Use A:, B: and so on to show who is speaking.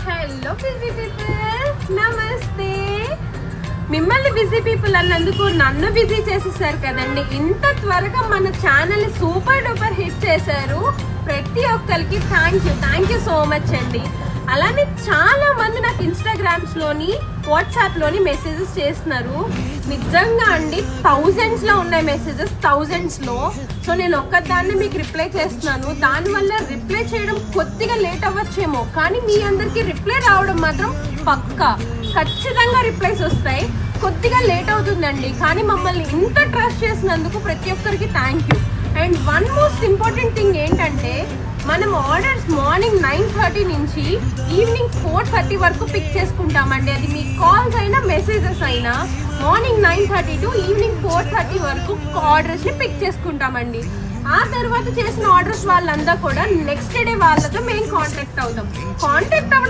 A: Hello busy people, నమస్తే. మిమ్మల్ని busy people అన్నందుకు నన్ను బిజీ చేసేసారు కదండి. ఇంత త్వరగా మన ఛానల్ సూపర్ డూపర్ హిట్ చేశారు. ప్రతి ఒక్కరికి థ్యాంక్ యూ సో మచ్ అండి. అలానే చాలా మంది నాకు ఇన్స్టాగ్రామ్స్ లోని వాట్సాప్ లోని మెసేజెస్ చేస్తున్నారు. నిజంగా అండి, థౌజండ్స్ లో ఉన్నాయి మెసేజెస్, థౌజండ్స్ లో. సో నేను ఒక్కదాన్ని మీకు రిప్లై చేస్తున్నాను. దానివల్ల రిప్లై చేయడం కొద్దిగా లేట్ అవ్వచ్చేమో, కానీ మీ అందరికి రిప్లై రావడం మాత్రం పక్కా, ఖచ్చితంగా రిప్లైస్ వస్తాయి. కొద్దిగా లేట్ అవుతుందండి, కానీ మమ్మల్ని ఇంత ట్రస్ట్ చేసినందుకు ప్రతి ఒక్కరికి thank you. And one most important thing ఏంటంటే, మనం ఆర్డర్స్ మార్నింగ్ 9:30 నుంచి ఈవినింగ్ 4:30 వరకు పిక్ చేసుకుంటామండి. అది మీ కాల్స్ అయినా మెసేజెస్ అయినా మార్నింగ్ 9:30 టు ఈవినింగ్ 4:30 వరకు ఆర్డర్స్ని పిక్ చేసుకుంటామండి. ఆ తర్వాత చేసిన ఆర్డర్స్ వాళ్ళంతా కూడా నెక్స్ట్ డే వాళ్ళతో మేము కాంటాక్ట్ అవుతాం. కాంటాక్ట్ అవ్వడం